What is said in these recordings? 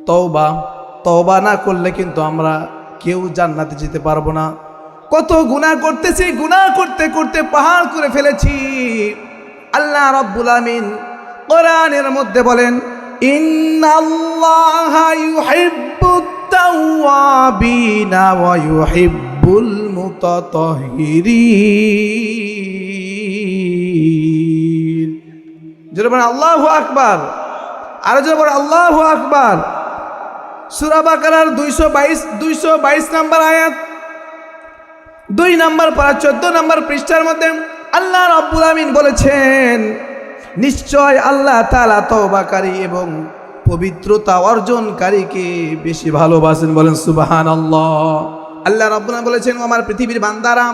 তওবা তওবা না করলে কিন্তু আমরা কেউ জান্নাতে যেতে পারবো না। কত গুনাহ করতেছি, গুনাহ করতে করতে পাহাড় করে ফেলেছি। আল্লাহ রাব্বুল আমিন কোরআনের মধ্যে বলেন, ইন্নাল্লাহা ইউহিব্বুত তাওয়াবিনা ওয়া ইউহিব্বুল মুতাতাহহিরিন। জোরে বলেন আল্লাহু আকবার। আরো জোরে বলেন আল্লাহু আকবার। সূরা বাকারার 222 নম্বর আয়াত, 2 নম্বর পারা 14 নম্বর পৃষ্ঠার মধ্যে আল্লাহ রাব্বুল আমিন বলেছেন, নিশ্চয় আল্লাহ তাআলা তওবাকারী এবং পবিত্রতা অর্জনকারীকে বেশি ভালোবাসেন। বলেন সুবহানাল্লাহ। আল্লাহ রাব্বুল আমিন বলেছেন, ও আমার পৃথিবীর বান্দারা,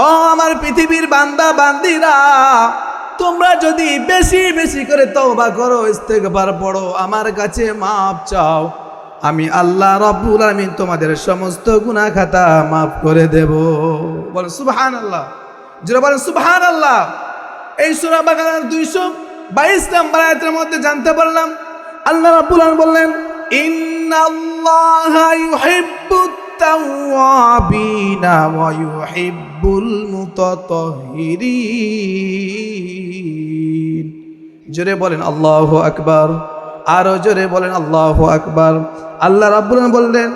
ও আমার পৃথিবীর বান্দা বান্দিরা, তোমরা যদি বেশি বেশি করে তওবা করো, ইস্তেগফার পড়ো, আমার কাছে মাপ চাও, আমি আল্লাহ রাব্বুল আমিন তোমাদের সমস্ত গুনাহ খাতা মাফ করে দেব। বলেন সুবহানাল্লাহ। যারা বলেন সুবহানাল্লাহ। এই সূরা বাকারার 222 নম্বর আয়াতের মধ্যে জানতে পারলাম আল্লাহ রাব্বুল আমিন বললেন, ইন্নাল্লাহা ইউহিব্বুত তাওয়াবিনা ওয়া ইউহিব্বুল মুতাতাহহিরিন। জোরে বলেন আল্লাহু আকবার। আরো জোরে বলেন আল্লাহু আকবার। আল্লাহ রাব্বুল আমিন বললেন,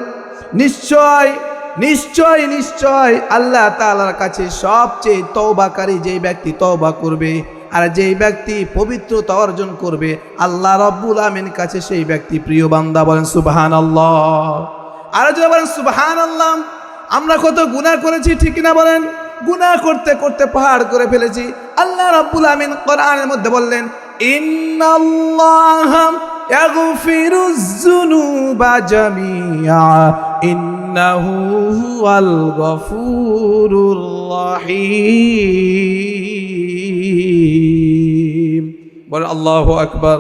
নিশ্চয় নিশ্চয় নিশ্চয় আল্লাহ তাআলার কাছে সবচেয়ে তওবাকারী যেই ব্যক্তি তওবা করবে আর যেই ব্যক্তি পবিত্রতা অর্জন করবে, আল্লাহ রাব্বুল আমিনের কাছে সেই ব্যক্তি প্রিয় বান্দা। বলেন সুবহানাল্লাহ। আরো জোরে বলেন সুবহানাল্লাহ। আমরা কত গুনাহ করেছি, ঠিক না বলেন? গুনাহ করতে করতে পাহাড় করে ফেলেছি। আল্লাহ রাব্বুল আমিন কোরআনের মধ্যে বললেন, ইন্নাল্লাহা ইয়াগফিরুয যুনুবা জামিআ ইন্নাহু হুয়াল গফুরুর রহিম। বলেন আল্লাহু আকবার।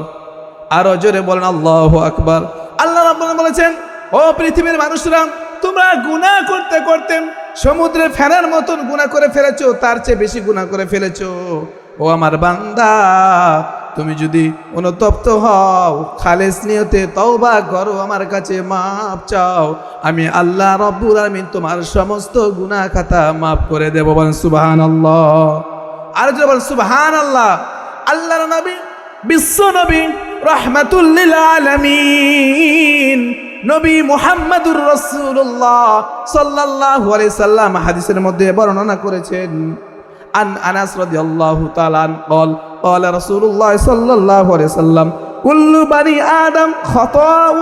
আরো জোরে বলেন আল্লাহু আকবার। আল্লাহ রাব্বুল আমিন বলেছেন, ও পৃথিবীর মানুষরা, তোমরা গুনাহ করতে করতে সমুদ্রে ফেনার মতন গুনাহ করে ফেলেছো, তার চেয়ে বেশি গুনাহ করে ফেলেছো। ও আমার বান্দা, তুমি যদি অনুতপ্ত হও, খালেস নিয়তে তওবা করো, আমার কাছে মাপ চাও, আমি আল্লাহ রাব্বুল আমিন তোমার সমস্ত গুনাহ খাতা মাফ করে দেব। বলেন সুবহানাল্লাহ। আর যদি বলেন সুবহানাল্লাহ। আল্লাহর নবী, বিশ্ব নবী, রাহমাতুল লিল আলামিন, নবী মুহাম্মদুর রাসূলুল্লাহ সাল্লাল্লাহু আলাইহি সাল্লাম হাদিসের মধ্যে বর্ণনা করেছেন, আন আনাস রাদিয়াল্লাহু তাআলা قال قال رسول الله صلى الله عليه وسلم كل بني آدم خطاء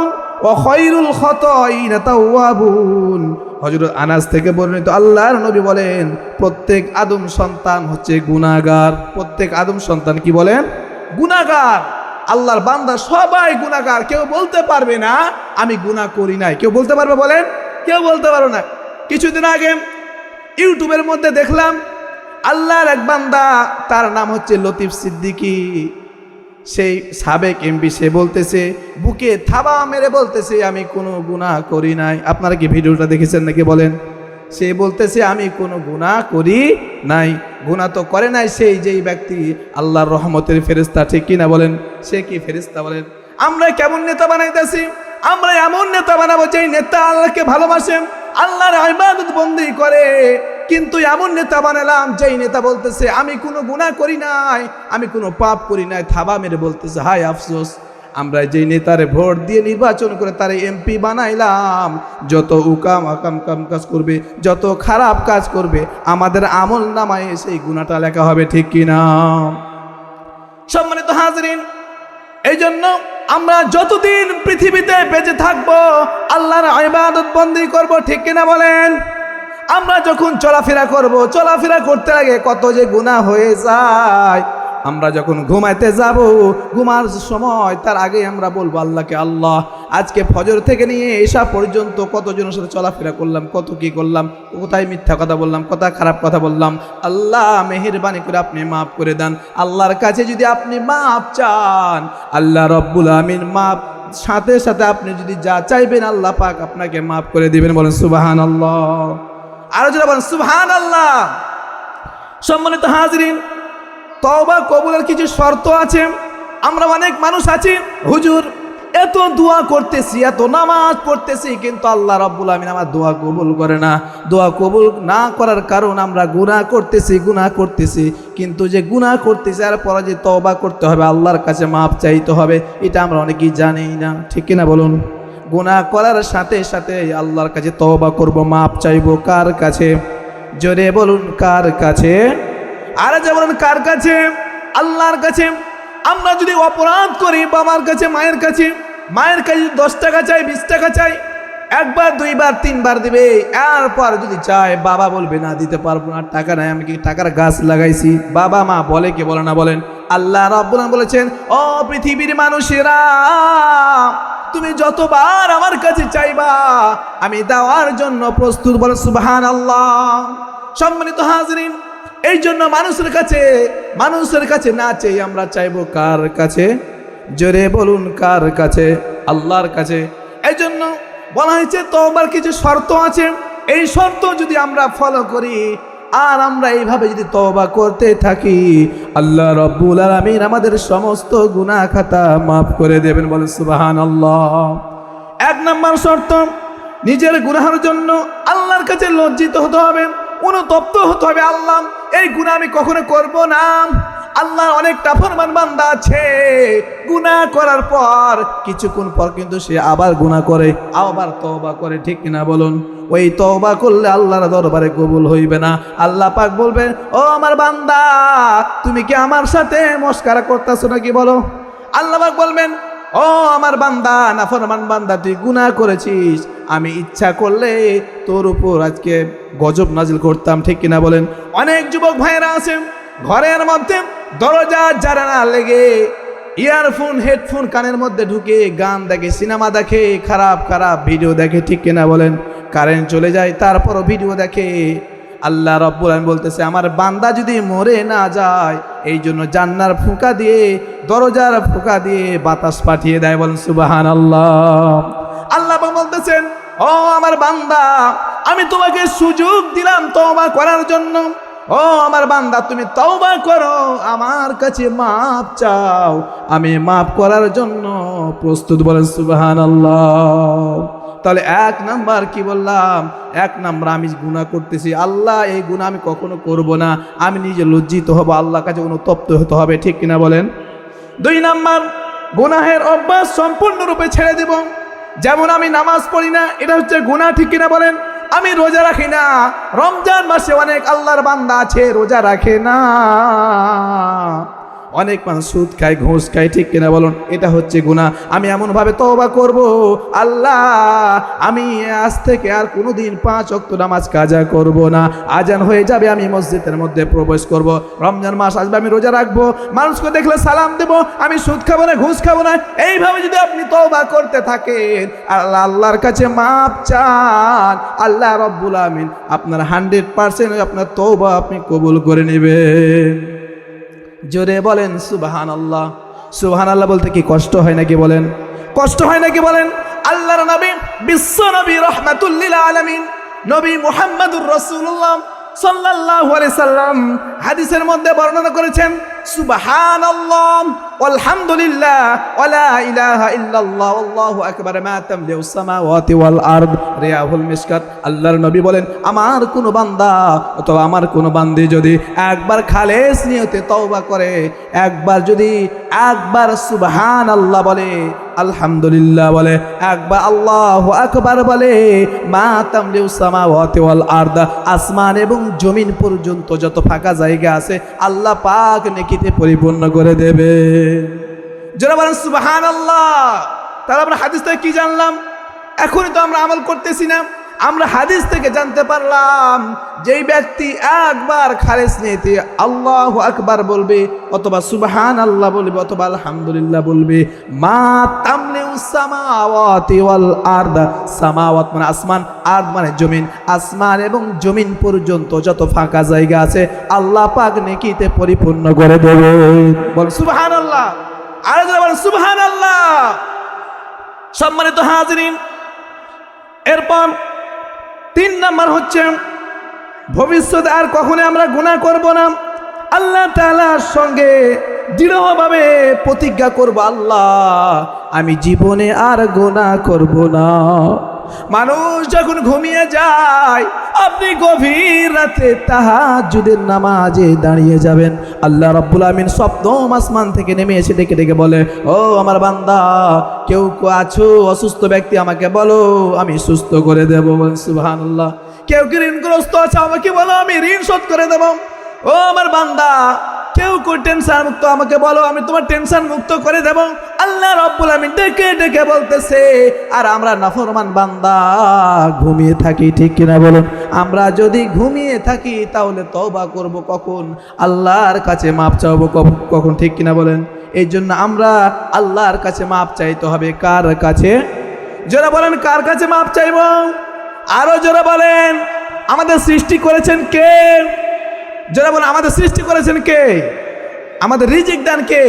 وخير الخطائين توابون। হযরত আনাস থেকে বর্ণিত, আল্লাহর নবী বলেন, প্রত্যেক আদম সন্তান হচ্ছে গুনাহগার। প্রত্যেক আদম সন্তান কি বলেন? গুনাহগার। আল্লাহর বান্দা সবাই গুনাহগার। কেউ বলতে পারবে না আমি গুনাহ করি নাই। কেউ বলতে পারবে? বলেন, কেউ বলতে পারবে না। কিছুদিন আগে ইউটিউবের মধ্যে দেখলাম আল্লাহর এক বান্দা, তার নাম হচ্ছে লতিফ সিদ্দিকী, সেই সাবেক এমপি, সে বলতেছে, বুকে থাবা মেরে বলতেছে, আমি কোনো গুনাহ করি নাই। আপনারা কি ভিডিওটা দেখেছেন নাকি? বলেন। সে বলতেছে আমি কোনো গুনাহ করি নাই। গুনাহ তো করে নাই সেই যেই ব্যক্তি আল্লাহর রহমতের ফেরেশতা, ঠিক কিনা বলেন? সে কি ফেরেশতা? বলেন। আমরা কেমন নেতা বানাইতেছি? আমরা এমন নেতা বানাবো যেই নেতা আল্লাহকে ভালোবাসেন, আল্লাহর ইবাদত বন্দেগী করে, কিন্তু এমন নেতা বানালাম যেই নেতা বলতেছে আমি কোনো গুনাহ করি নাই, আমি কোনো পাপ করি নাই, থাবা মেরে বলতেছে। হায় আফসোস, আমরা যেই নেতারে ভোট দিয়ে নির্বাচন করে তারে এমপি বানাইলাম, যত উকাম আকাম কাম কাজ করবে, যত খারাপ কাজ করবে, আমাদের আমল নামায় সেই গুনাহটা লেখা হবে, ঠিক কিনা? সম্মানিত হাজরিন, এই জন্য আমরা যতদিন পৃথিবীতে বেঁচে থাকবো আল্লাহর ইবাদত বন্দেগী করব, ঠিক কিনা বলেন? আমরা যখন চলাফেরা করব, চলাফেরা করতে আগে কত যে গুনাহ হয়ে যায়। আমরা যখন ঘুমাইতে যাব, ঘুমার সময় তার আগে আমরা বলবো আল্লাহকে, আল্লাহ আজকে ফজর থেকে নিয়ে এশা পর্যন্ত কতজনের সাথে চলাফেরা করলাম, কত কি করলাম, কোথায় মিথ্যা কথা বললাম, কোথায় খারাপ কথা বললাম, আল্লাহ মেহেরবানি করে আপনি মাফ করে দেন। আল্লাহর কাছে যদি আপনি মাফ চান, আল্লাহ রব্বুল আমিন মাফ সাথে সাথে আপনি যদি যা চাইবেন আল্লাহ পাক আপনাকে মাফ করে দিবেন। বলেন সুবহানাল্লাহ। আরো যারা বলেন সুবহানাল্লাহ। সম্মানিত হাজরিন, তওবা কবুলের কিছু শর্ত আছে। আমরা অনেক মানুষ আছি, হুজুর এত দোয়া করতেছি, এত নামাজ পড়তেছি, কিন্তু আল্লাহ রাব্বুল আমিন আমার দোয়া কবুল করে না। দোয়া কবুল না করার কারণ আমরা গুনাহ করতেছি, কিন্তু যে গুনাহ করতেছি আর পরে যে তওবা করতে হবে, আল্লাহর কাছে মাপ চাইতে হবে, এটা আমরা অনেকেই জানিই না। ঠিক কিনা বলুন? গুনাহ করার সাথে সাথে আল্লাহর কাছে তওবা করব, মাপ চাইব। কার কাছে? জোরে বলুন, কার কাছে? আর যে বলুন কার কাছে? আল্লাহর কাছে। আমরা যদি অপরাধ করি বাবার কাছে, মায়ের কাছে 10 টাকা চাই, 20 টাকা চাই, একবার, দুইবার, তিনবার দিবে। এরপর যদি চায়, বাবা বলবে না দিতে পারবো না, টাকা নাই, আমি কি টাকার গাছ লাগাইছি? বাবা মা বলে কি বলে না বলেন? আল্লাহ রাব্বুল আলামিন বলেছেন, ও পৃথিবীর মানুষেরা, তুমি যতবার আমার কাছে চাইবা আমি দেওয়ার জন্য প্রস্তুত। বলে সুবহানাল্লাহ। সম্মানিত হাজরিন, এই জন্য মানুষের কাছে না চাই, আমরা চাইবো কার কাছে? জোরে বলুন, কার কাছে? আল্লাহর কাছে। এই জন্য বলা হয়েছে তওবার কিছু শর্ত আছে, এই শর্ত যদি আমরা ফলো করি আর আমরা এইভাবে যদি তওবা করতে থাকি, আল্লাহ রাব্বুল আলামিন আমাদের সমস্ত গুনাহ খাতা মাফ করে দেবেন। বলে সুবহানাল্লাহ। 1 নম্বর শর্ত, নিজের গুনাহের জন্য আল্লাহর কাছে লজ্জিত হতে হবে, অনুতপ্ত হতে হবে। আল্লাহ, এই গুনাহ আমি কখনো করব না। আল্লাহর অনেকটা ফরমান বান্দা আছে, গুনাহ করার পর কিছুক্ষণ পর কিন্তু সে আবার গুনাহ করে, আবার তওবা করে। ঠিক কিনা বলুন? ওই তওবা করলে আল্লাহর দরবারে কবুল হইবে না। আল্লাহ পাক বলবেন, ও আমার বান্দা, তুমি কি আমার সাথে মস্কারা করতেছো নাকি? বলো। আল্লাহ পাক বলবেন, ও আমার বান্দা, নাফরমান বান্দা, তুই গুনাহ করেছিস, আমি ইচ্ছা করলে তোর উপর আজকে গজব নাজিল করতাম। ঠিক কিনা বলেন? অনেক যুবক ভাইয়েরা আছেন, ঘরের মধ্যে দরজা জানালা লেগে ইয়ারফোন, হেডফোন কানের মধ্যে ঢুকে গান দেখে, সিনেমা দেখে, খারাপ খারাপ ভিডিও দেখে। ঠিক কিনা বলেন? কারেন্ট চলে যায়, তারপরও ভিডিও দেখে। আল্লাহ রাব্বুল আলামিন বলতেছে, আমার বান্দা যদি মরে না যায়, এই জন্য জান্নার ফুঁকা দিয়ে, দরজার ফুঁকা দিয়ে বাতাস পাঠিয়ে দেয়। বলেন সুবহানাল্লাহ। আল্লাহ বলতেছেন, ও আমার বান্দা, আমি তোমাকে সুযোগ দিলাম তওবা করার জন্য। ও আমার বান্দা, তুমি তওবা করো, আমার কাছে মাপ চাও, আমি মাপ করার জন্য প্রস্তুত। বলেন সুবহানাল্লাহ। তাহলে 1 নাম্বার কি বললাম? 1 নাম্বার, আমি গুনাহ করতেছি, আল্লাহ এই গুনাহ আমি কখনো করব না, আমি নিজে লজ্জিত হব, আল্লাহর কাছে অনুতপ্ত হতে হবে। ঠিক কিনা বলেন? 2 নাম্বার, গুনাহের অভ্যাস সম্পূর্ণরূপে ছেড়ে দেব। যেমন আমি নামাজ পড়ি না, এটা হচ্ছে গুনাহ। ঠিক কিনা বলেন? আমি রোজা রাখি না, রমজান মাসে অনেক আল্লাহর বান্দা আছে রোজা রাখে না, অনেক মানুষ সুদ খায়, ঘুষ খায়। ঠিক কিনা বলুন? এটা হচ্ছে গুনাহ। আমি এমনভাবে তওবা করব, আল্লাহ আমি আজ থেকে আর কোনোদিন 5 ওয়াক্ত নামাজ কাজা করব না। আজান হয়ে যাবে, আমি মসজিদের মধ্যে প্রবেশ করব। রমজান মাস আসবে, আমি রোজা রাখবো, মানুষকে দেখলে সালাম দেব, আমি সুদ খাবো না, ঘুষ খাবো না। এইভাবে যদি আপনি তওবা করতে থাকেন, আল্লাহর কাছে মাপ চান, আল্লাহ রাব্বুল আমিন আপনার 100% আপনার তওবা আপনি কবুল করে নেবেন। জোরে বলেন সুবহানাল্লাহ। সুবহানাল্লাহ বলতে কি কষ্ট হয় নাকি বলেন? কষ্ট হয় নাকি বলেন? আল্লাহর নবী, বিশ্ব নবী, রাহমাতুল লিল আলামিন, নবী মুহাম্মদুর রাসূলুল্লাহ সাল্লাল্লাহু আলাইহি সাল্লাম হাদিসের মধ্যে বর্ণনা করেছেন, সুবহানাল্লাহ আলহামদুলিল্লাহ ওয়া লা ইলাহা ইল্লাল্লাহ আল্লাহু আকবার মা তামলিউস সামাওয়াতি ওয়াল আরদ। রিয়াহুল মিশকাত। আল্লাহর নবী বলেন, আমার কোন বান্দা অথবা আমার কোন বান্দি যদি একবার খালেস নিয়তে তওবা করে, একবার সুবহানাল্লাহ বলে, আলহামদুলিল্লাহ বলে, একবার আল্লাহু আকবার বলে, মা তামলিউস সামাওয়াতি ওয়াল আরদ, আসমান এবং জমিন পর্যন্ত যত ফাঁকা জায়গা আছে আল্লাহ পাক নেকিতে পরিপূর্ণ করে দেবে। যারা বলেন সুবহানাল্লাহ। তাহলে আমরা হাদিস থেকে কি জানলাম? এখনই তো আমরা আমল করতেছি না, আমরা হাদিস থেকে জানতে পারলাম যেই ব্যক্তি একবার খালেস নিয়তে আল্লাহু আকবার বলবে, অথবা সুবহানাল্লাহ বলবে, অথবা আলহামদুলিল্লাহ বলবে, মা তামলিউস সামাওয়াতি ওয়াল আরদ, সামাওয়াত মানে আসমান, আরদ মানে জমিন, আসমান এবং জমিন পর্যন্ত যত ফাঁকা জায়গা আছে আল্লাহ পাক নেকিতে পরিপূর্ণ করে দেবে। বল সুবহানাল্লাহ। আর যারা বলেন সুবহানাল্লাহ। সম্মানিত হাজিরিন, এরপর 3 নাম্বার হচ্ছে, ভবিষ্যতে আর কখনো আমরা গুনাহ করব না। আল্লাহ তাআলার সঙ্গে দৃঢ়ভাবে প্রতিজ্ঞা করব, আল্লাহ আমি জীবনে আর গুনাহ করব না। মানুষ যখন ঘুমিয়ে যায়, আপনি গভীর রাতে তাহাজ্জুদের নামাজে দাঁড়িয়ে যাবেন। আল্লাহ রাব্বুল আমিন সপ্তম আসমান থেকে নেমে এসে ডেকে ডেকে বলে, ও আমার বান্দা, কেউ আছো অসুস্থ ব্যক্তি, আমাকে বলো, আমি সুস্থ করে দেব। সুবহানাল্লাহ। কেউ কি ঋণগ্রস্ত আছে, আমাকে বলো, আমি ঋণ শোধ করে দেব। ও আমার বান্দা, কেউ টেনশন মুক্ত, আমাকে বলো, আমি তোমার টেনশন মুক্ত করে দেব। আল্লাহ রাব্বুল আমিন ডেকে ডেকে বলতেছে। আর আমরা নাফরমান বান্দা ঘুমিয়ে থাকি, ঠিক কিনা বলুন? আমরা যদি ঘুমিয়ে থাকি তাহলে তওবা করব কখন? আল্লাহর কাছে মাপ চাইবো কখন, ঠিক কিনা বলেন? এই জন্য আমরা আল্লাহর কাছে মাপ চাইতে হবে। কার কাছে? যারা বলেন কার কাছে মাপ চাইব? আরো যারা বলেন আমাদের সৃষ্টি করেছেন কে? যারা বলেন আমাদের সৃষ্টি করেছেন কে? আমাদের রিজিক দান কে?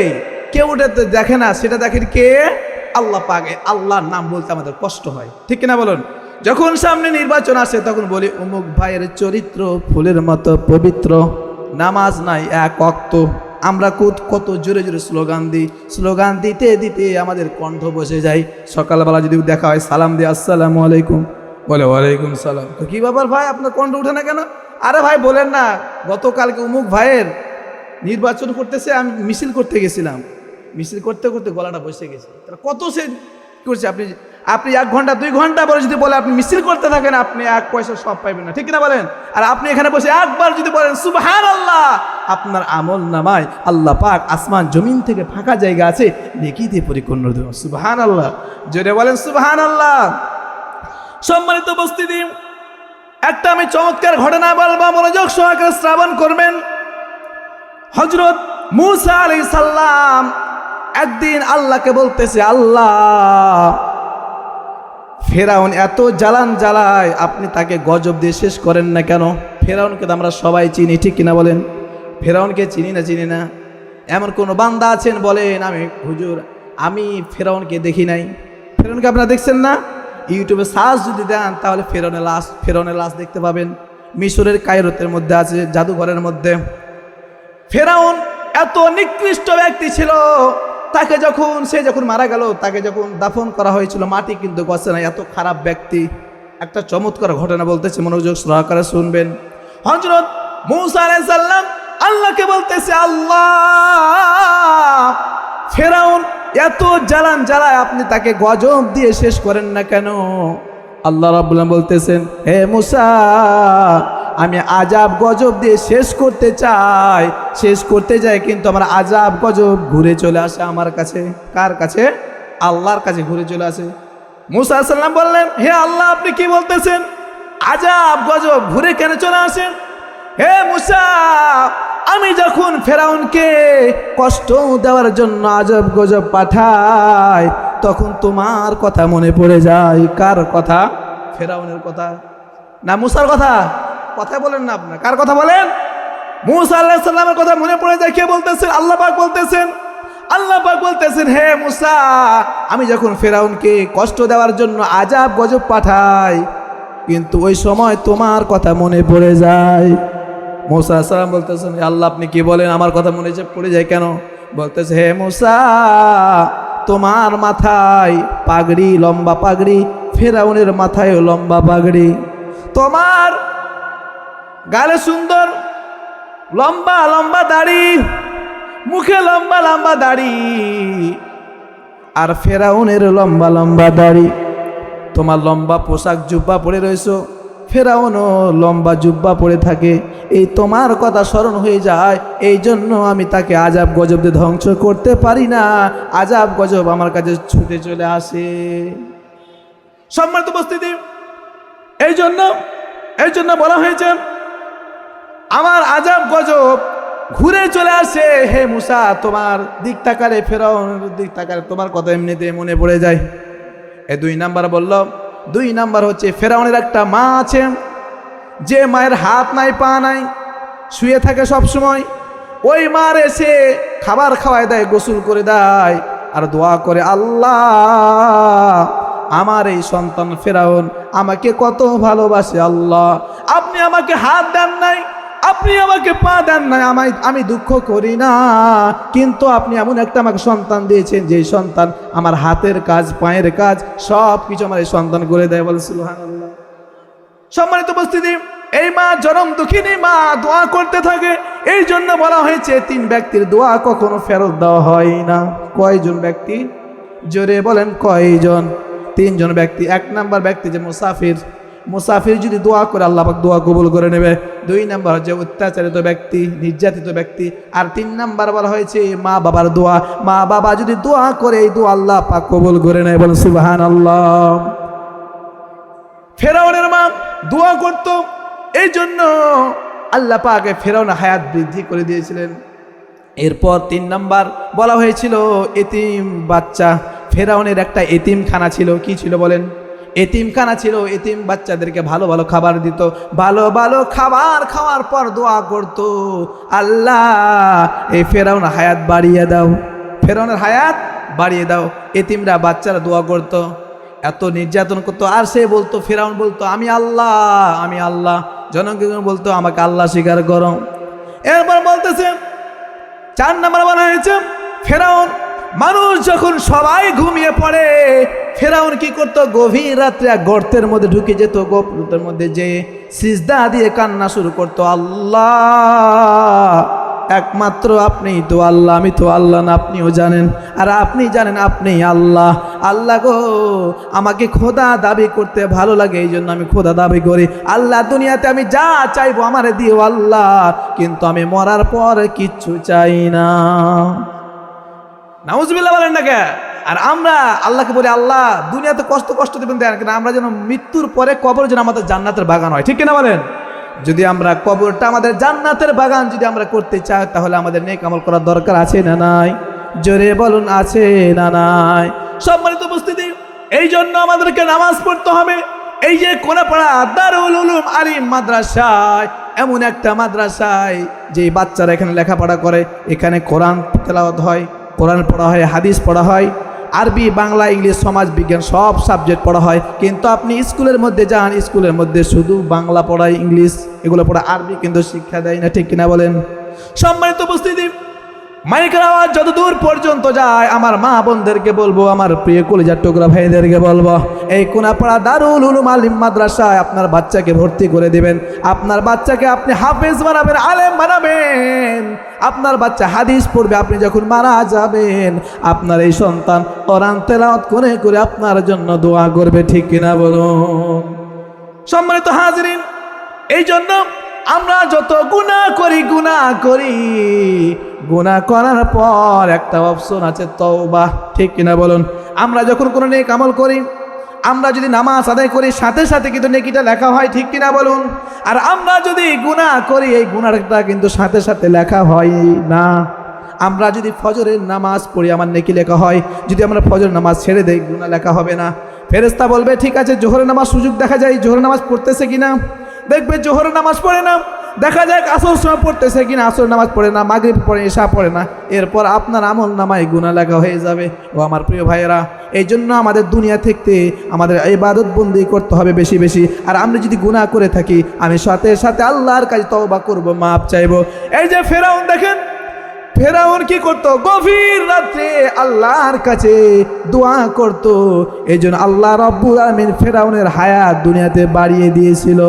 কেউ ওটা দেখে না, সেটা দেখেন কে? আল্লাহ পাক। আল্লাহর নাম বলতে আমাদের কষ্ট হয়, ঠিক কিনা বলুন? যখন সামনে নির্বাচন আসে তখন বলি অমুক ভাইয়ের চরিত্র ফুলের মতো পবিত্র, নামাজ নাই এক ওয়াক্ত। আমরা কত জোরে জোরে স্লোগান দিই, স্লোগান দিতে দিতে আমাদের কণ্ঠ বসে যায়। সকালবেলা যদি দেখা হয় সালাম দিয়ে আসসালামু আলাইকুম, বলে ওয়ালাইকুম সালাম। তো কী ব্যাপার ভাই, আপনার কণ্ঠ উঠে না কেন? আরে ভাই বলেন না, গতকালকে অমুক ভাইয়ের নির্বাচন করতেছে, আমি মিছিল করতে গেছিলাম, মিছিল করতে করতে গলাটা বসে গেছে। তাহলে কত সে করছে? আপনি 1 ঘন্টা 2 ঘন্টা পরে যদি বলে আপনি মিছিল করতে থাকেন, আপনি 1 পয়সা সব পাইবেন না, ঠিক কিনা বলেন? আর আপনি এখানে বসে একবার যদি বলেন সুবহানাল্লাহ, আপনার আমল নামায় আল্লাহ পাক আসমান জমিন থেকে ফাঁকা জায়গা আছে নেকি দিয়ে পরিপূর্ণ দেব। সুবহানাল্লাহ, জোরে বলেন সুবহানাল্লাহ। সম্মানিত উপস্থিতি, একটা আমি চমৎকার ঘটনা বলবো, মনোযোগ সহকারে শ্রবণ করবেন। হযরত মূসা আলাইহিস সালাম একদিন আল্লাহকে বলতেছে, আল্লাহ ফেরাউন এত জ্বালান জ্বালায়, আপনি তাকে গজব দিয়ে শেষ করেন না কেন? ফেরাউনকে তো আমরা সবাই চিনি, ঠিক কিনা বলেন? ফেরাউনকে চিনি না? এমন কোন বান্দা আছেন বলেন, আমি হুজুর আমি ফেরাউনকে দেখি নাই? ফেরাউনকে আপনারা দেখছেন না? ইউটিউবে সার্চ যদি দেন তাহলে ফেরাউনের লাশ দেখতে পাবেন। মিশরের কায়রোতের মধ্যে আছে, জাদুঘরের মধ্যে। ফেরাউন এত নিকৃষ্ট ব্যক্তি ছিল, সে যখন মারা গেল, তাকে যখন দাফন করা হয়েছিল, মাটি কিন্তু গছে না, এত খারাপ ব্যক্তি। একটা চমৎকার ঘটনা বলতেছে, মনোযোগ সহকারে শুনবেন। হযরত মূসা আলাইহিস সালাম আল্লাহকে বলতেছে, আল্লাহ ফেরাউন এত জ্বালান জ্বালায়, আপনি তাকে গজব দিয়ে শেষ করেন না কেন? আল্লাহ রাব্বুল আলামিন বলতেছেন, হে মূসা, আমি আযাব গজব দিয়ে শেষ করতে যাই, কিন্তু আমার আযাব গজব ঘুরে চলে আসে আমার কাছে। কার কাছে? আল্লাহর কাছে ঘুরে চলে আসে। মূসা আলাইহিস সালাম বললেন, হে আল্লাহ, আপনি কি বলতেছেন? আযাব গজব ঘুরে কেন চলে আসেন? হে মূসা, আমি যখন ফেরাউনকে কষ্ট দেওয়ার জন্য আযাব গজব পাঠাই, তখন তোমার কথা মনে পড়ে যায়। কার কথা? ফেরাউনের কথা না মূসার কথা? কথা বলেন না আপনার, কার কথা বলেন? মূসা আলাইহিস সালামের কথা মনে পড়ে যায়। কে বলতেছেন? আল্লাহ পাক বলতেছেন, হে মূসা, আমি যখন ফেরাউনকে কষ্ট দেওয়ার জন্য আযাব গজব পাঠাই, কিন্তু ওই সময় তোমার কথা মনে পড়ে যায়। মূসা আলাইহিস সালাম বলতেছেন, আল্লাহ আপনি কি বলেন, আমার কথা মনে পড়ে যায় কেন? বলতেছে, হে মূসা, তোমার মাথায় পাগড়ি, লম্বা পাগড়ি, ফেরাউনের মাথায় লম্বা পাগড়ি, তোমার গালে সুন্দর লম্বা লম্বা দাড়ি, মুখে লম্বা লম্বা দাড়ি, আর ফেরাউনের লম্বা লম্বা দাড়ি। তোমার লম্বা পোশাক জুব্বা পরে রয়েছো, ফেরাউনও লম্বা জুব্বা পরে থাকে। এই তোমার কথা স্মরণ হয়ে যায়, এই জন্য আমি তাকে আযাব গজব দিয়ে ধ্বংস করতে পারি না, আযাব গজব আমার কাছে ছুটে চলে আসে। সম্মানিত উপস্থিতি, এই জন্য বলা হয়েছে আমার আযাব গজব ঘুরে চলে আসে। হে মূসা, তোমার দিক তাকালে, ফেরাউনের দিক তাকালে তোমার কথা এমনিতে মনে পড়ে যায়। এই 2 নাম্বার বলল। 2 নাম্বার হচ্ছে, ফেরাউনের একটা মা আছে, যে মায়ের হাত নাই পা নাই, শুয়ে থাকে সব সময়। ওই মার এসে খাবার খাওয়ায় দেয়, গোসল করে দেয়, আর দোয়া করে, আল্লাহ আমার এই সন্তান ফেরাউন আমাকে কত ভালোবাসে, আল্লাহ আপনি আমাকে হাত দেন নাই, আপনি আমাকে পা দেন না, আমি দুঃখ করি না, কিন্তু আপনি এমন একটা আমাকে সন্তান দিয়েছেন যে সন্তান আমার হাতের কাজ পায়ের কাজ সব কিছু আমার এই সন্তান করে দেয়। বলে সুবহানাল্লাহ। সম্মানিত উপস্থিতি, এই মা জনম দুঃখিনী মা দোয়া করতে থাকে। এই জন্য বলা হয়েছে 3 ব্যক্তির দোয়া কখনো ফেরত দেওয়া হয় না। কয়জন ব্যক্তি? জোরে বলেন কয়জন? 3 জন ব্যক্তি। 1 নাম্বার ব্যক্তি যে মুসাফির যদি দোয়া করে আল্লাহ পাক দোয়া কবুল করে নেবে। 2 নাম্বার হচ্ছে অত্যাচারিত ব্যক্তি, নির্যাতিত ব্যক্তি। আর 3 নাম্বার বলা হয়েছে মা বাবার দোয়া। মা বাবা যদি দোয়া করে এই দোয়া আল্লাহ পাক কবুল করে নেয়। বলেন সুবহানাল্লাহ। ফেরাউনের মা দোয়া করত, এই জন্য আল্লাহ পাকে ফেরাউনের হায়াত বৃদ্ধি করে দিয়েছিলেন। এরপর 3 নাম্বার বলা হয়েছিল এতিম বাচ্চা। ফেরাউনের একটা এতিমখানা ছিল। কি ছিল বলেন? এতিমখানা ছিল। এতিম বাচ্চাদেরকে ভালো ভালো খাবার দিত। ভালো ভালো খাবার খাওয়ার পর দোয়া করত, আল্লাহ এই ফেরাউনের হায়াত বাড়িয়ে দাও, ফেরাউনের হায়াত বাড়িয়ে দাও। এতিমরা বাচ্চারা দোয়া করত, এত নির্যাতন করতো। আর সে বলতো, ফেরাউন বলতো আমি আল্লাহ, আমি আল্লাহ। জনগণ বলতো আমাকে আল্লাহ স্বীকার করো। এরপর বলতেছে 4 নাম্বার বলা হয়েছে ফেরাউন, মানুষ যখন সবাই ঘুমিয়ে পড়ে ফেরাউন কি করতো? গভীর রাত্রে গর্তের মধ্যে ঢুকে যেত। গর্তের মধ্যে যে সিজদা দিয়ে কান্না শুরু করতো, আল্লাহ একমাত্র আপনিই তো আল্লাহ, আমি তো আল্লাহ না, আপনিও জানেন, আর আপনি জানেন আপনি আল্লাহ। আল্লাহ গো, আমাকে খোদা দাবি করতে ভালো লাগে, এই জন্য আমি খোদা দাবি করি। আল্লাহ দুনিয়াতে আমি যা চাইবো আমারে দিও আল্লাহ, কিন্তু আমি মরার পর কিচ্ছু চাই না। নাউজুবিল্লাহ বলেন না কে? আর আমরা আল্লাহকে বলি আল্লাহ দুনিয়াতে কষ্ট দেবেন দেন, কিন্তু আমরা যেন মৃত্যুর পরে কবর যেন আমাদের জান্নাতের বাগান হয়। ঠিক কিনা বলেন? যদি আমরা কবরটা আমাদের জান্নাতের বাগান যদি আমরা করতে চাই, তাহলে আমাদের নেক আমল করার দরকার আছে না নাই? জোরে বলুন, আছে না নাই? সম্মানিত উপস্থিতি, এই জন্য আমাদেরকে নামাজ পড়তে হবে। এই যে কোনাপাড়া দারুল উলুম আলিম মাদ্রাসায়, এমন একটা মাদ্রাসায় যে বাচ্চারা এখানে লেখাপড়া করে, এখানে কোরআন তেলাওয়াত হয়, কোরআন পড়া হয়, হাদিস পড়া হয়, আরবি, বাংলা, ইংলিশ, সমাজ বিজ্ঞান সব সাবজেক্ট পড়া হয়। কিন্তু আপনি স্কুলের মধ্যে যান, স্কুলের মধ্যে শুধু বাংলা পড়ায়, ইংলিশ এগুলো পড়া, আরবি কিন্তু শিক্ষা দেয় না। ঠিক কিনা বলেন? সম্মানিত উপস্থিতি, মাইকের আওয়াজ যত দূর পর্যন্ত যায়, আমার মা বোনদেরকে বলবো, আমার প্রিয় কলিজার টুকরা ভাইদেরকে বলবো, এই কোনাপাড়া দারুল উলুম আলিম মাদ্রাসায় আপনার বাচ্চাকে ভর্তি করে দিবেন। আপনার বাচ্চাকে আপনি হাফেজ বানাবেন, আলেম বানাবেন। আপনার বাচ্চা হাদিস পড়বে। আপনি যখন মারা যাবেন, আপনার এই সন্তান কোরআন তেলাওয়াত করে করে আপনার জন্য দোয়া করবে। ঠিক কিনা বলুন? সম্মানিত হাজিরিন, এই জন্য আমরা যত গুনাহ করি, গুনাহ করার পর একটা অপশন আছে, তওবা। ঠিক কিনা বলুন? আমরা যখন কোনো নেক আমল করি, আমরা যদি নামাজ আদায় করি, সাথে সাথে কিন্তু নেকিটা লেখা হয়। ঠিক কিনা বলুন? আর আমরা যদি গুনাহ করি, এই গুনাহটা কিন্তু সাথে সাথে লেখা হয় না। আমরা যদি ফজরের নামাজ পড়ি, আমার নেকি লেখা হয়। যদি আমরা ফজরের নামাজ ছেড়ে দেই, গুনাহ লেখা হবে না। ফেরেশতা বলবে ঠিক আছে, জোহরের নামাজ সুযোগ দেখা যায়, জোহরের নামাজ পড়তেছে কিনা দেখবে, জোহরের নামাজ পড়ে না, দেখা যায় আসর সময় পড়তেছে কিনা, আসর নামাজ পড়ে না, মাগরিব পড়ে, এশা পড়ে না, এরপর আপনার আমল নামায় গুনাহ লেখা হয়ে যাবে। ও আমার প্রিয় ভাইয়েরা, এই জন্য আমাদের দুনিয়া থেকে আমাদের ইবাদত বন্দি করতে হবে বেশি বেশি। আর আমরা যদি গুনাহ করে থাকি, আমি সাথে সাথে আল্লাহর কাছে তওবা করব, মাপ চাইবো। এই যে ফেরাউন দেখেন, ফেরাউন কি করতো? গভীর রাত্রে আল্লাহর কাছে দোয়া করতো। এই জন্য আল্লাহ রাব্বুল আলামিন ফেরাউনের হায়াত দুনিয়াতে বাড়িয়ে দিয়েছিল।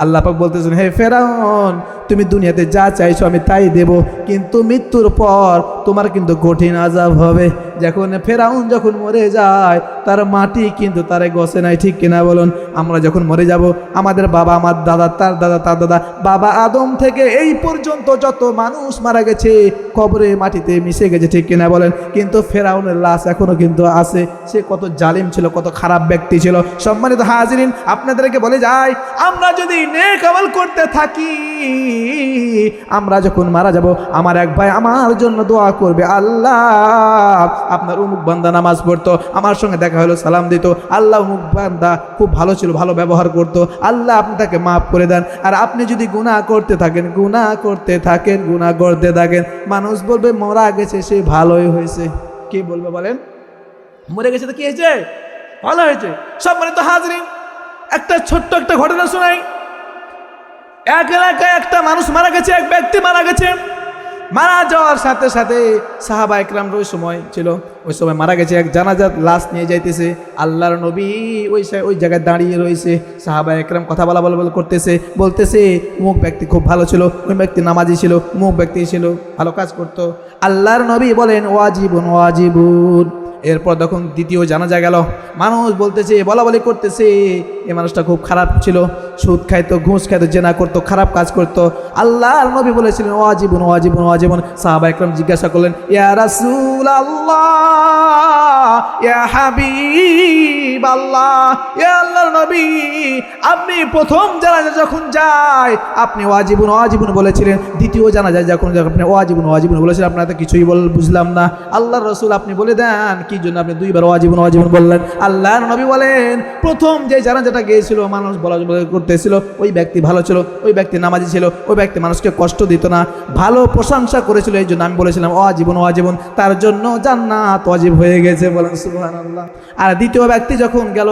আল্লাহ পাক বলতেছেন, হে ফেরাউন, তুমি দুনিয়াতে যা চাইছো আমি তাই দেব, কিন্তু মৃত্যুর পর তোমার কিন্তু কঠিন আযাব হবে। যখন ফেরাউন যখন মরে যায়, তার মাটি কিন্তু তারে গছে নাই। ঠিক কিনা বলুন? আমরা যখন মরে যাব, আমাদের বাবা, আমার দাদা, তার দাদা, তার দাদা, বাবা আদম থেকে এই পর্যন্ত যত মানুষ মারা গেছে, কবরে মাটিতে মিশে গেছে। ঠিক কিনা বলেন? কিন্তু ফেরাউনের লাশ এখনো কিন্তু আছে। সে কত জালিম ছিল, কত খারাপ ব্যক্তি ছিল। সম্মানিত হাজিরিন, আপনাদেরকে বলে যাই, আমরা যদি নেক আমল করতে থাকি, আমরা যখন মারা যাব, আমার এক ভাই আমার জন্য দোয়া করবে, আল্লাহ আপনার অমুক বান্দা নামাজ পড়তো, আমার সঙ্গে দেখা হলো, সালাম দিত, আল্লাহ অমুক বান্দা খুব ভালো ছিল, ভালো ব্যবহার করতো, আল্লাহ আপনি তাকে মাফ করে দেন। আর আপনি যদি গুনাহ করতে থাকেন, গুনাহ করতে থাকেন, মানুষ বলবে মরা গেছে, সে ভালোই হয়েছে। কি বলবে বলেন? মরে গেছে তো কি হয়েছে? ভালো হয়েছে। সম্মানিত হাজিরিন, একটা ছোট্ট একটা ঘটনা শোনাই। এক এলাকায় একটা মানুষ মারা গেছে, এক ব্যক্তি মারা গেছে। মারা যাওয়ার সাথে সাথে সাহাবা একরাম ওই সময় ছিল, ওই সময় মারা গেছে, এক জানাজার লাশ নিয়ে যাইতেছে। আল্লাহর নবী ওই জায়গায় দাঁড়িয়ে রয়েছে। সাহাবা একরাম কথা বলা বলতেছে অমুক ব্যক্তি খুব ভালো ছিল, ওই ব্যক্তি নামাজি ছিল, অমুক ব্যক্তি ছিল ভালো কাজ করতো। আল্লাহর নবী বলেন ওয়াজিবুন ওয়াজিবুন। এরপর যখন দ্বিতীয় জানাজা গেল, মানুষ বলতেছে, বলা বলি করতেছে এই মানুষটা খুব খারাপ ছিল, সুদ খাইতো, ঘুষ খাইতো, জেনা করতো, খারাপ কাজ করতো। আল্লাহর নবী বলেছিলেন ওয়াজিবুন ওয়াজিবুন ওয়াজিবুন। সাহাবা একরাম জিজ্ঞাসা করলেন ইয়া রাসূলুল্লাহ, ইয়া হাবিবাল্লাহ, ইয়া আল্লাহর নবী, আপনি প্রথম জানাজা যখন যায় আপনি ওয়াজিবুন ওয়াজিবুন বলেছিলেন, দ্বিতীয় জানাজা যখন আপনি ওয়াজিবুন ওয়াজিবুন বলেছিলেন, আপনারা তো কিছুই বুঝলাম না। আল্লাহর রাসূল আপনি বলে দেন কি জন্য আপনি দুইবার ওয়াজিবুন ওয়াজিবুন বললেন? আল্লাহর নবী বলেন প্রথম যে জানাজাটা গিয়েছিল, মানুষ বলা করতেছিল ওই ব্যক্তি ভালো ছিল, ওই ব্যক্তি নামাজি ছিল, ওই ব্যক্তি মানুষকে কষ্ট দিত না, ভালো প্রশংসা করেছিল, এই জন্য আমি বলেছিলাম ওয়াজিবুন ওয়াজিবুন, তার জন্য জান্নাত ওয়াজিব হয়ে গেছে। বলেন সুবহানাল্লাহ। আর দ্বিতীয় ব্যক্তি যখন গেল,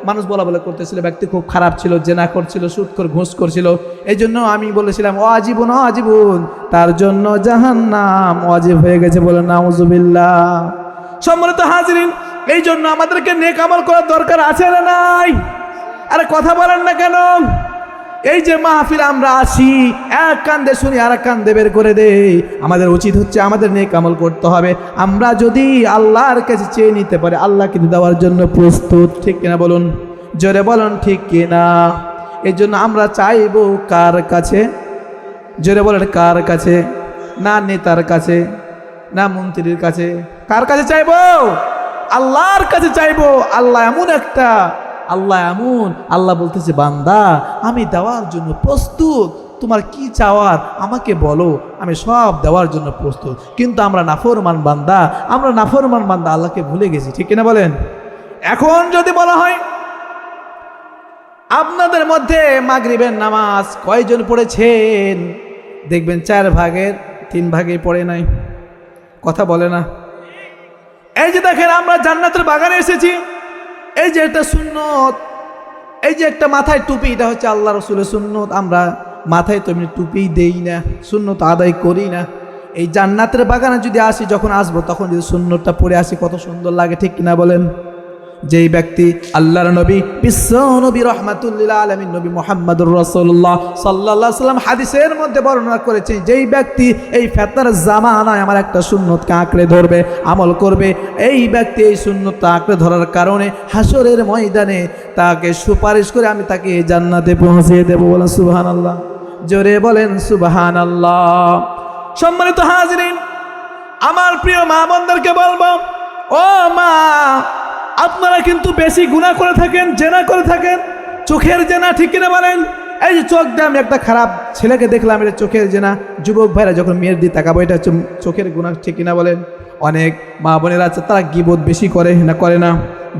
মানুষ বলা করতেছিল ব্যক্তি খুব খারাপ ছিল, জেনা করছিল, সুদখোর, ঘুষ করছিল, এই জন্য আমি বলেছিলাম ওয়াজিবুন ওয়াজিবুন, তার জন্য জাহান্নাম ওয়াজিব হয়ে গেছে। বলেন নাউজুবিল্লাহ। সম্মানিত হাজিরিন, এই জন্য আমাদেরকে নেক আমল করার দরকার আছে না নাই? আরে কথা বলেন না কেন? এই যে মাহফিল আমরা আসি, এক কান্দে শুনি আর এক কান্দে বের করে দেই। আমাদের উচিত হচ্ছে আমাদের নেক আমল করতে হবে। আমরা যদি আল্লাহর কাছে চেয়ে নিতে পারি, আল্লাহ কিন্তু দেওয়ার জন্য প্রস্তুত। ঠিক কিনা বলুন? জোরে বলুন ঠিক কিনা? এই জন্য আমরা চাইবো কার কাছে? জোরে বলেন কার কাছে? না নেতার কাছে, না মন্ত্রীর কাছে, কার কাছে চাইবো? আল্লাহর কাছে চাইবো। আল্লাহ এমন একটা, আল্লাহ বলতেছে বান্দা আমি দেওয়ার জন্য প্রস্তুত, তোমার কি চাওয়ার আমাকে বলো, আমি সব দেওয়ার জন্য প্রস্তুত। কিন্তু আমরা নাফরমান বান্দা, আল্লাহকে ভুলে গেছি। ঠিক কিনা বলেন? এখন যদি বলা হয় আপনাদের মধ্যে মাগরিবের নামাজ কয়জন পড়েছেন, দেখবেন 4 ভাগের 3 ভাগে পড়ে নাই, কথা বলে না। এই যে দেখেন আমরা জান্নাতের বাগানে এসেছি, এই যে একটা সুন্নত, এই যে একটা মাথায় টুপি, এটা হচ্ছে আল্লাহ রসুলের সুন্নত। আমরা মাথায় তো এমনি টুপি দেই না, সুন্নত আদায় করি না। এই জান্নাতের বাগানে যদি আসি, যখন আসবো তখন যদি সুন্নতটা পড়ে আসি, কত সুন্দর লাগে। ঠিক কিনা বলেন? যেই ব্যক্তি আল্লাহর নবী, বিশ্ব নবী, রহমাতুল্লিল আলামিন নবী মুহাম্মদুর রাসূলুল্লাহ সাল্লাল্লাহু আলাইহি সাল্লাম হাদিসের মধ্যে বর্ণনা করেছেন, যেই ব্যক্তি এই ফিতনার জামানায় আমার একটা সুন্নতকে আঁকড়ে ধরবে, আমল করবে, এই ব্যক্তি এই সুন্নতটা আঁকড়ে ধরার কারণে হাসরের ময়দানে তাকে সুপারিশ করে আমি তাকে জান্নাতে পৌঁছে দেব। বলেন সুবহানাল্লাহ। জোরে বলেন সুবহানাল্লাহ। সম্মানিত হাজিরিন, আমার প্রিয় মা বোনদেরকে বলবো, ও মা, আপনারা কিন্তু বেশি গুনাহ করে থাকেন, জেনা করে থাকেন, চোখের জেনা। ঠিক কিনা বলেন? এই যে চোখ দিয়ে আমি একটা খারাপ ছেলেকে দেখলাম, এটা চোখের জেনা। যুবক ভাইরা যখন মেয়ের দিয়ে তাকাবো, এটা হচ্ছে চোখের গুনাহ। ঠিক কিনা বলেন? অনেক মা বোনেরা আছে তারা গীবত বেশি করে না, করে না?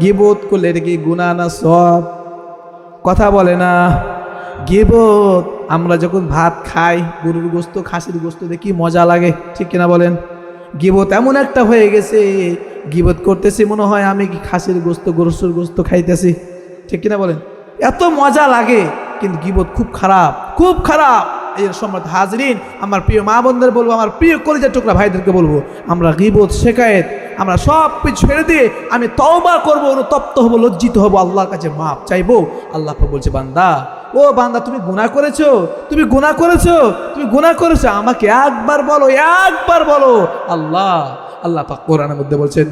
গীবত করলে এটা কি গুনাহ না সওয়াব? কথা বলে না। গীবত আমরা যখন ভাত খাই, গরুর গোস্ত, খাসির গোস্ত দেখি মজা লাগে। ঠিক কিনা বলেন? গীবত এমন একটা হয়ে গেছে, গীবত করতেছি মনে হয় আমি কি খাসির গোস্ত, গরুর গোস্ত খাইতেছি। ঠিক কিনা বলেন? এত মজা লাগে, কিন্তু গীবত খুব খারাপ, খুব খারাপ। এর সম্মানিত হাজিরিন, আমার প্রিয় মা বোনদের বলবো, আমার প্রিয় কলিজার টুকরা ভাইদেরকে বলবো, আমরা গীবত, শিকায়েত, আমরা সব কিছু ছেড়ে দিয়ে আমি তওবা করবো, অনুতপ্ত হবো, লজ্জিত হবো, আল্লাহর কাছে মাপ চাইবো। আল্লাহ বলছে বান্দা, ও বান্দা, তুমি গুনাহ করেছো, তুমি গুনাহ করেছো, তুমি গুনাহ করেছো, আমাকে একবার বলো, একবার বলো। আল্লাহ পাক কোরআনের মধ্যে বলছেন,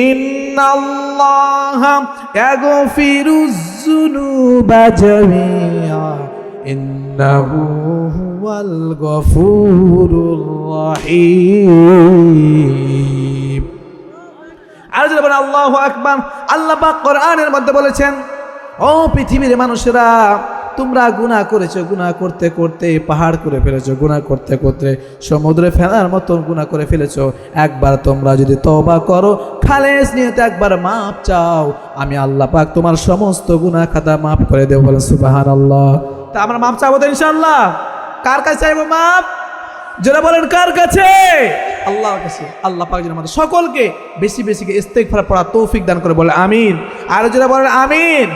ইন্নাল্লাহা ইয়াগফিরুজ যুনুবা জামিআ ইন্নাহু হুয়াল গফুরুর রহিম। আর যারা বলেন আল্লাহু আকবার, আল্লাহ পাক কোরআনের মধ্যে বলেছেন, ও পৃথিবীর মানুষেরা, তোমরা গুনাহ করেছো, গুনাহ করতে করতে পাহাড় করে ফেলেছো, গুনাহ করতে করতে সমুদ্রে ফেলার মতো গুনাহ করে ফেলেছো। একবার তোমরা যদি তওবা করো, খালেস নিয়তে একবার মাপ চাও, আমি আল্লাহ পাক তোমার সমস্ত গুনাহ খাতা মাফ করে দেব। বলেন সুবহানাল্লাহ। তা আমরা মাপ চাইবো তো ইনশাআল্লাহ? কার কাছে চাইবো মাপ? যারা বলেন কার কাছে? আল্লাহর কাছে। আল্লাহ পাক যেন আমাদের সকলকে বেশি বেশি ইস্তেগফার পড়া তৌফিক দান করে। বলে আমিন। আর যারা বলেন আমিন।